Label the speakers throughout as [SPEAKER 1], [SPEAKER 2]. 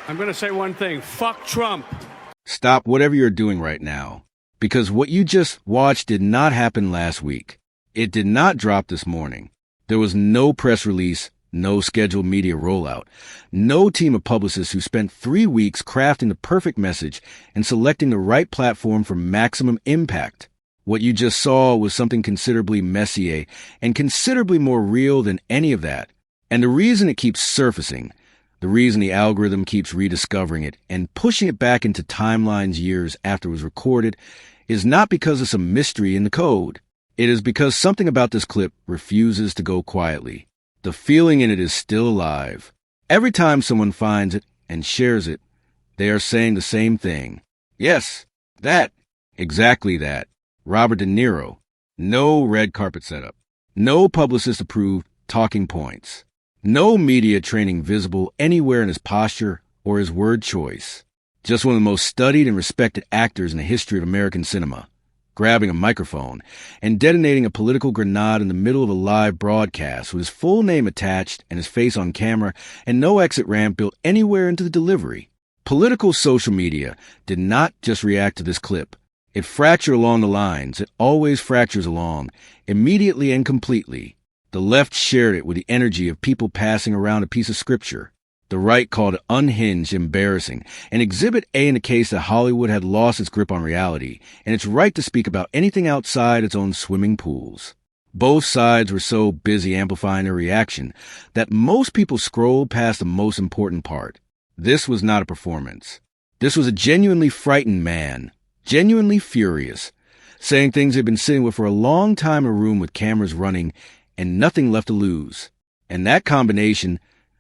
[SPEAKER 1] I'm going to say one thing. Fuck Trump.
[SPEAKER 2] Stop whatever you're doing right now, because what you just watched did not happen last week. It did not drop this morning. There was no press release, no scheduled media rollout, no team of publicists who spent 3 weeks crafting the perfect message and selecting the right platform for maximum impact. What you just saw was something considerably messier and considerably more real than any of that. And the reason it keeps surfacing, the reason the algorithm keeps rediscovering it and pushing it back into timelines years after it was recorded, is not because of some mystery in the code. It is because something about this clip refuses to go quietly. The feeling in it is still alive. Every time someone finds it and shares it, they are saying the same thing. Yes, that. Exactly that. Robert De Niro. No red carpet setup. No publicist-approved talking points. No media training visible anywhere in his posture or his word choice. Just one of the most studied and respected actors in the history of American cinema, grabbing a microphone and detonating a political grenade in the middle of a live broadcast with his full name attached and his face on camera and no exit ramp built anywhere into the delivery. Political social media did not just react to this clip. It fractured along the lines it always fractures along, immediately and completely. The left shared it with the energy of people passing around a piece of scripture. The right called it unhinged, embarrassing, and Exhibit A in the case that Hollywood had lost its grip on reality and its right to speak about anything outside its own swimming pools. Both sides were so busy amplifying their reaction that most people scrolled past the most important part. This was not a performance. This was a genuinely frightened man, genuinely furious, saying things he'd been sitting with for a long time in a room with cameras running and nothing left to lose. And that combination,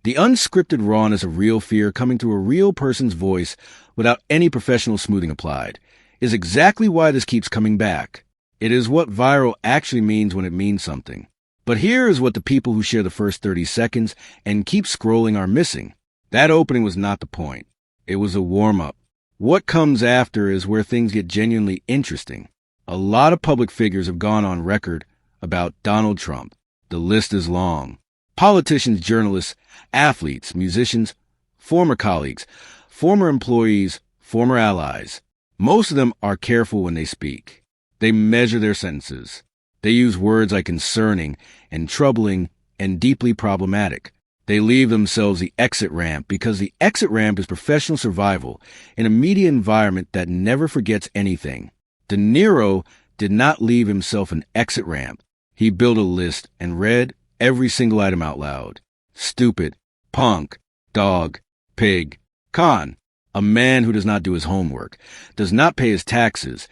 [SPEAKER 2] the unscripted rawness of real fear coming through a real person's voice without any professional smoothing applied, is exactly why this keeps coming back. It is what viral actually means when it means something. But here is what the people who share the first 30 seconds and keep scrolling are missing. That opening was not the point. It was a warm-up. What comes after is where things get genuinely interesting. A lot of public figures have gone on record about Donald Trump. The list is long. Politicians, journalists, athletes, musicians, former colleagues, former employees, former allies. Most of them are careful when they speak. They measure their sentences. They use words like concerning and troubling and deeply problematic. They leave themselves the exit ramp because the exit ramp is professional survival in a media environment that never forgets anything. De Niro did not leave himself an exit ramp. He built a list and read every single item out loud. Stupid, punk, dog, pig, con. A man who does not do his homework, does not pay his taxes,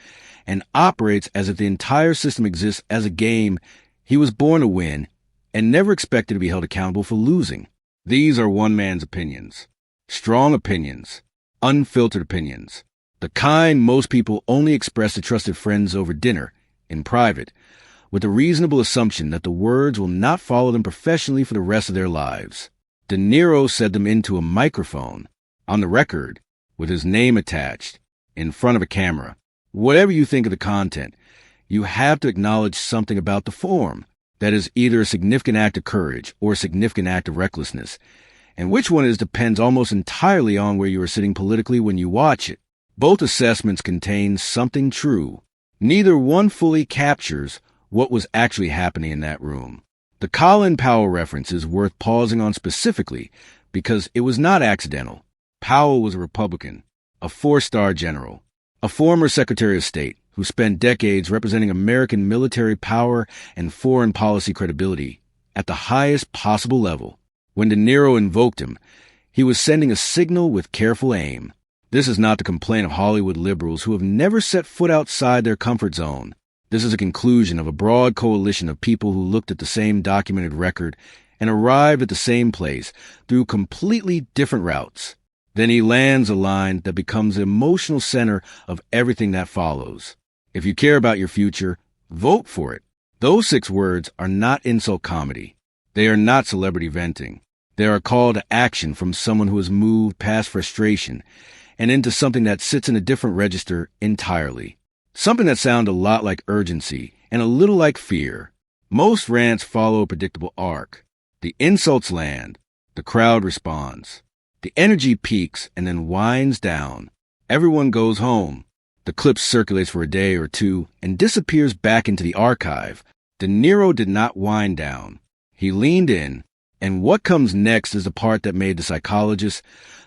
[SPEAKER 2] and operates as if the entire system exists as a game he was born to win and never expected to be held accountable for losing. These are one man's opinions. Strong opinions. Unfiltered opinions. The kind most people only express to trusted friends over dinner, in private, with a reasonable assumption that the words will not follow them professionally for the rest of their lives. De Niro said them into a microphone, on the record, with his name attached, in front of a camera. Whatever you think of the content, you have to acknowledge something about the form. That is either a significant act of courage or a significant act of recklessness. And which one is depends almost entirely on where you are sitting politically when you watch it. Both assessments contain something true. Neither one fully captures what was actually happening in that room. The Colin Powell reference is worth pausing on specifically because it was not accidental. Powell was a Republican, a 4-star general, a former Secretary of State who spent decades representing American military power and foreign policy credibility at the highest possible level. When De Niro invoked him, he was sending a signal with careful aim. This is not the complaint of Hollywood liberals who have never set foot outside their comfort zone. This is a conclusion of a broad coalition of people who looked at the same documented record and arrived at the same place through completely different routes. Then he lands a line that becomes the emotional center of everything that follows. If you care about your future, vote for it. Those 6 words are not insult comedy. They are not celebrity venting. They are a call to action from someone who has moved past frustration and into something that sits in a different register entirely. Something that sounds a lot like urgency and a little like fear. Most rants follow a predictable arc. The insults land. The crowd responds. The energy peaks and then winds down. Everyone goes home. The clip circulates for a day or two and disappears back into the archive. De Niro did not wind down. He leaned in, and what comes next is the part that made the psychologists,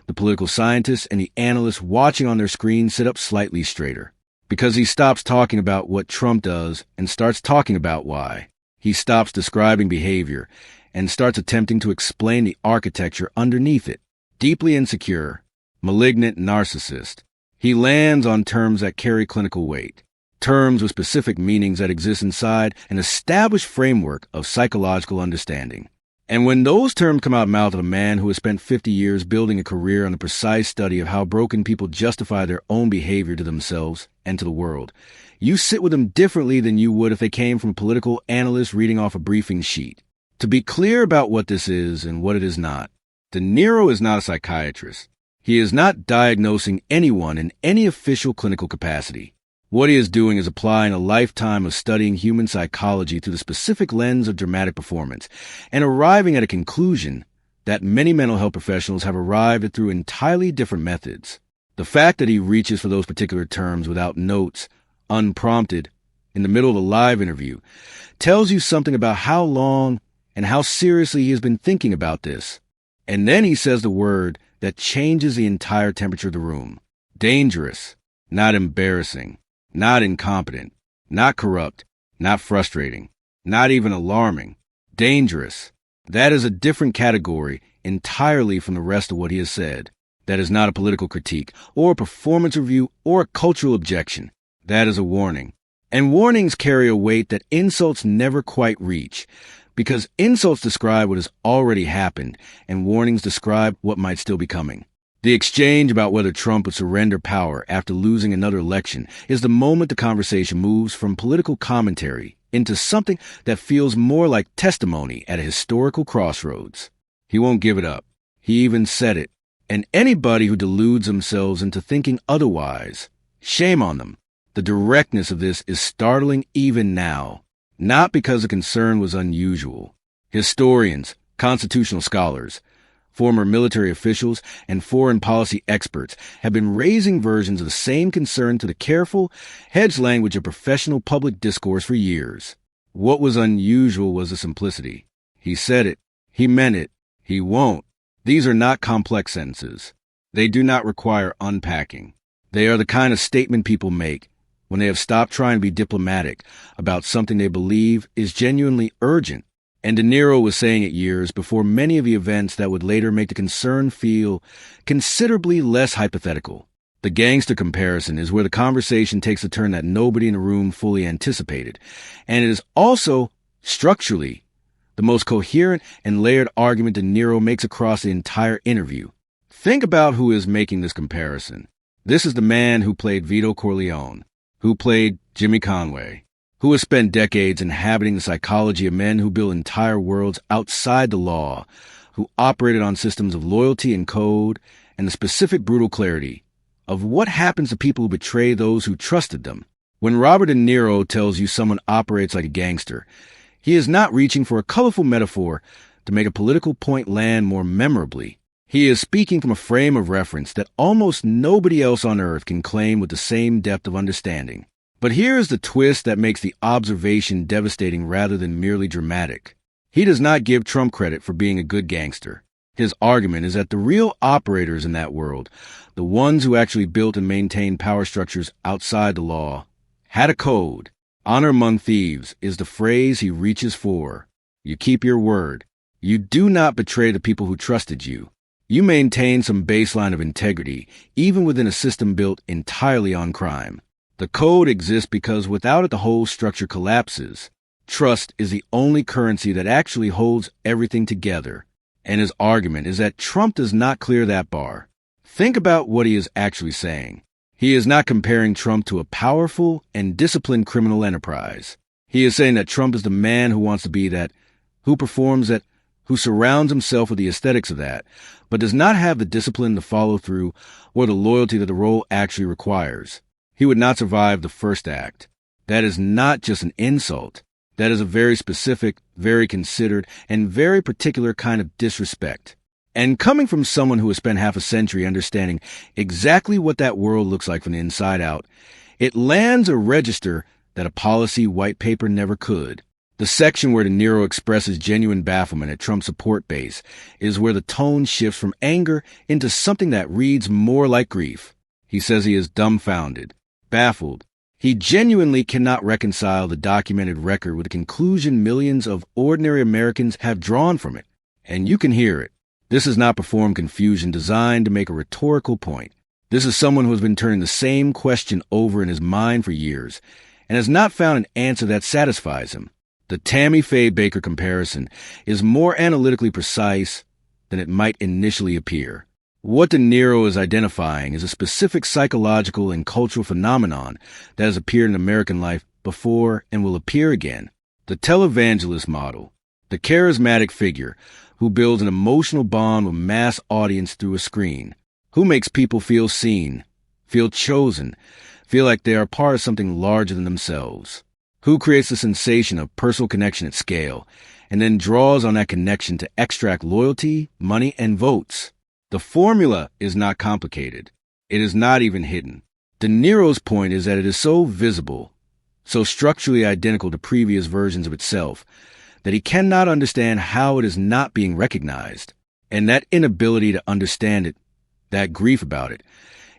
[SPEAKER 2] the political scientists, and the analysts watching on their screens sit up slightly straighter. Because he stops talking about what Trump does and starts talking about why. He stops describing behavior and starts attempting to explain the architecture underneath it. Deeply insecure, malignant narcissist. He lands on terms that carry clinical weight, terms with specific meanings that exist inside an established framework of psychological understanding. And when those terms come out of the mouth of a man who has spent 50 years building a career on the precise study of how broken people justify their own behavior to themselves and to the world, you sit with them differently than you would if they came from a political analyst reading off a briefing sheet. To be clear about what this is and what it is not, De Niro is not a psychiatrist. He is not diagnosing anyone in any official clinical capacity. What he is doing is applying a lifetime of studying human psychology through the specific lens of dramatic performance and arriving at a conclusion that many mental health professionals have arrived at through entirely different methods. The fact that he reaches for those particular terms without notes, unprompted, in the middle of a live interview, tells you something about how long and how seriously he has been thinking about this. And then he says the word that changes the entire temperature of the room. Dangerous, not embarrassing, not incompetent, not corrupt, not frustrating, not even alarming. Dangerous. That is a different category entirely from the rest of what he has said. That is not a political critique, or a performance review, or a cultural objection. That is a warning. And warnings carry a weight that insults never quite reach, because insults describe what has already happened, and warnings describe what might still be coming. The exchange about whether Trump would surrender power after losing another election is the moment the conversation moves from political commentary into something that feels more like testimony at a historical crossroads. He won't give it up. He even said it. And anybody who deludes themselves into thinking otherwise, shame on them. The directness of this is startling even now, not because the concern was unusual. Historians, constitutional scholars, former military officials, and foreign policy experts have been raising versions of the same concern to the careful, hedged language of professional public discourse for years. What was unusual was the simplicity. He said it. He meant it. He won't. These are not complex sentences. They do not require unpacking. They are the kind of statement people make when they have stopped trying to be diplomatic about something they believe is genuinely urgent. And De Niro was saying it years before many of the events that would later make the concern feel considerably less hypothetical. The gangster comparison is where the conversation takes a turn that nobody in the room fully anticipated, and it is also, structurally, the most coherent and layered argument De Niro makes across the entire interview. Think about who is making this comparison. This is the man who played Vito Corleone, who played Jimmy Conway, who has spent decades inhabiting the psychology of men who build entire worlds outside the law, who operated on systems of loyalty and code, and the specific brutal clarity of what happens to people who betray those who trusted them. When Robert De Niro tells you someone operates like a gangster, he is not reaching for a colorful metaphor to make a political point land more memorably. He is speaking from a frame of reference that almost nobody else on earth can claim with the same depth of understanding. But here is the twist that makes the observation devastating rather than merely dramatic. He does not give Trump credit for being a good gangster. His argument is that the real operators in that world, the ones who actually built and maintained power structures outside the law, had a code. Honor among thieves is the phrase he reaches for. You keep your word. You do not betray the people who trusted you. You maintain some baseline of integrity, even within a system built entirely on crime. The code exists because without it the whole structure collapses. Trust is the only currency that actually holds everything together. And his argument is that Trump does not clear that bar. Think about what he is actually saying. He is not comparing Trump to a powerful and disciplined criminal enterprise. He is saying that Trump is the man who wants to be that, who performs that, who surrounds himself with the aesthetics of that, but does not have the discipline to follow through or the loyalty that the role actually requires. He would not survive the first act. That is not just an insult. That is a very specific, very considered, and very particular kind of disrespect. And coming from someone who has spent half a century understanding exactly what that world looks like from the inside out, it lands a register that a policy white paper never could. The section where Niro expresses genuine bafflement at Trump's support base is where the tone shifts from anger into something that reads more like grief. He says he is dumbfounded, baffled. He genuinely cannot reconcile the documented record with the conclusion millions of ordinary Americans have drawn from it. And you can hear it. This is not performed confusion designed to make a rhetorical point. This is someone who has been turning the same question over in his mind for years and has not found an answer that satisfies him. The Tammy Faye Baker comparison is more analytically precise than it might initially appear. What De Niro is identifying is a specific psychological and cultural phenomenon that has appeared in American life before and will appear again. The televangelist model, the charismatic figure who builds an emotional bond with mass audience through a screen, who makes people feel seen, feel chosen, feel like they are part of something larger than themselves, who creates the sensation of personal connection at scale and then draws on that connection to extract loyalty, money, and votes. The formula is not complicated. It is not even hidden. De Niro's point is that it is so visible, so structurally identical to previous versions of itself, that he cannot understand how it is not being recognized. And that inability to understand it, that grief about it,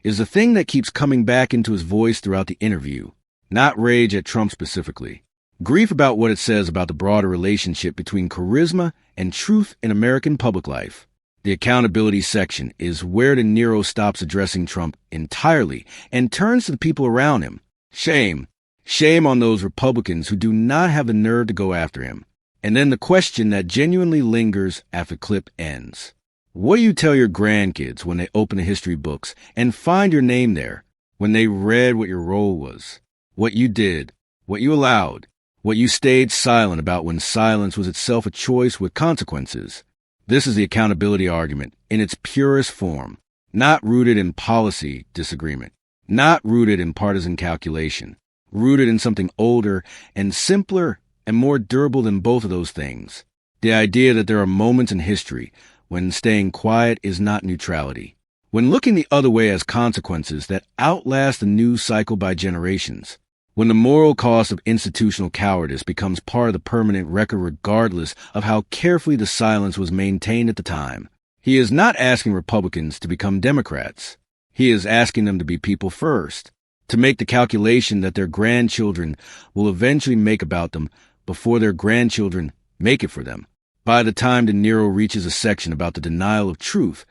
[SPEAKER 2] is the thing that keeps coming back into his voice throughout the interview. Not rage at Trump specifically. Grief about what it says about the broader relationship between charisma and truth in American public life. The accountability section is where De Niro stops addressing Trump entirely and turns to the people around him. Shame. Shame on those Republicans who do not have the nerve to go after him. And then the question that genuinely lingers after the clip ends. What do you tell your grandkids when they open the history books and find your name there, when they read what your role was, what you did, what you allowed, what you stayed silent about when silence was itself a choice with consequences? This is the accountability argument in its purest form, not rooted in policy disagreement, not rooted in partisan calculation, rooted in something older and simpler and more durable than both of those things. The idea that there are moments in history when staying quiet is not neutrality, when looking the other way has consequences that outlast the news cycle by generations, when the moral cost of institutional cowardice becomes part of the permanent record regardless of how carefully the silence was maintained at the time. He is not asking Republicans to become Democrats. He is asking them to be people first, to make the calculation that their grandchildren will eventually make about them before their grandchildren make it for them. By the time De Niro reaches a section about the denial of truth,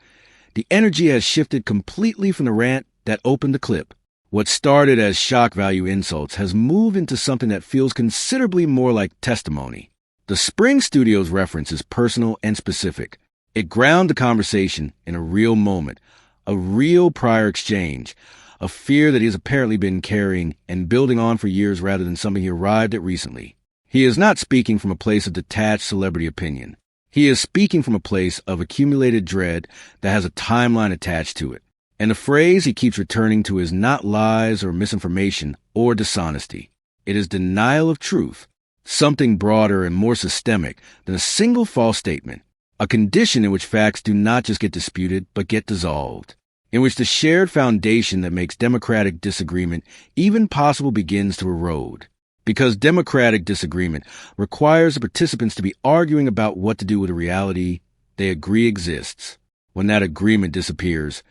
[SPEAKER 2] the energy has shifted completely from the rant that opened the clip. What started as shock value insults has moved into something that feels considerably more like testimony. The Spring Studios reference is personal and specific. It grounds the conversation in a real moment, a real prior exchange, a fear that he has apparently been carrying and building on for years rather than something he arrived at recently. He is not speaking from a place of detached celebrity opinion. He is speaking from a place of accumulated dread that has a timeline attached to it. And the phrase he keeps returning to is not lies or misinformation or dishonesty. It is denial of truth, something broader and more systemic than a single false statement, a condition in which facts do not just get disputed but get dissolved, in which the shared foundation that makes democratic disagreement even possible begins to erode. Because democratic disagreement requires the participants to be arguing about what to do with a reality they agree exists. When that agreement disappears,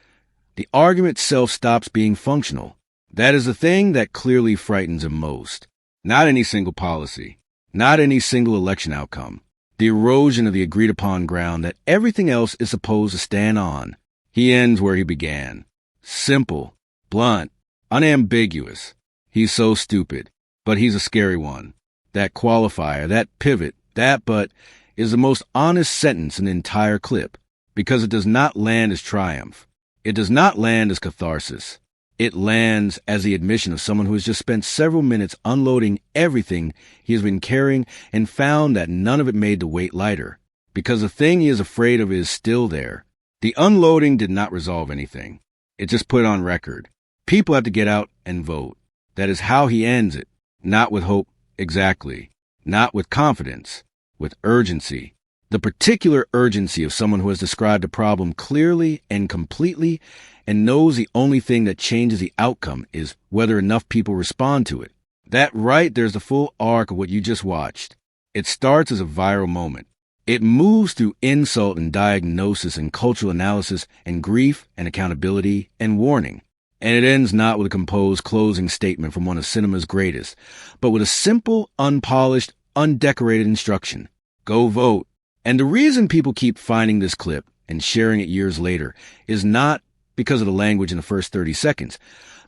[SPEAKER 2] the argument itself stops being functional. That is the thing that clearly frightens him most. Not any single policy, not any single election outcome. The erosion of the agreed-upon ground that everything else is supposed to stand on. He ends where he began. Simple, blunt, unambiguous. He's so stupid, but he's a scary one. That qualifier, that pivot, that but is the most honest sentence in the entire clip, because it does not land as triumph. It does not land as catharsis. It lands as the admission of someone who has just spent several minutes unloading everything he has been carrying and found that none of it made the weight lighter, because the thing he is afraid of is still there. The unloading did not resolve anything. It just put it on record. People have to get out and vote. That is how he ends it. Not with hope, exactly. Not with confidence. With urgency. The particular urgency of someone who has described a problem clearly and completely and knows the only thing that changes the outcome is whether enough people respond to it. That right there's the full arc of what you just watched. It starts as a viral moment. It moves through insult and diagnosis and cultural analysis and grief and accountability and warning. And it ends not with a composed closing statement from one of cinema's greatest, but with a simple, unpolished, undecorated instruction. Go vote. And the reason people keep finding this clip and sharing it years later is not because of the language in the first 30 seconds,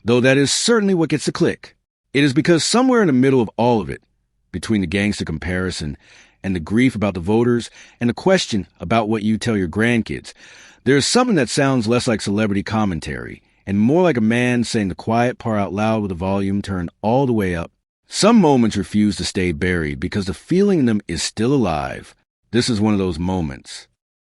[SPEAKER 2] though that is certainly what gets the click. It is because somewhere in the middle of all of it, between the gangster comparison and the grief about the voters and the question about what you tell your grandkids, there is something that sounds less like celebrity commentary and more like a man saying the quiet part out loud with the volume turned all the way up. Some moments refuse to stay buried because the feeling in them is still alive. This is one of those moments.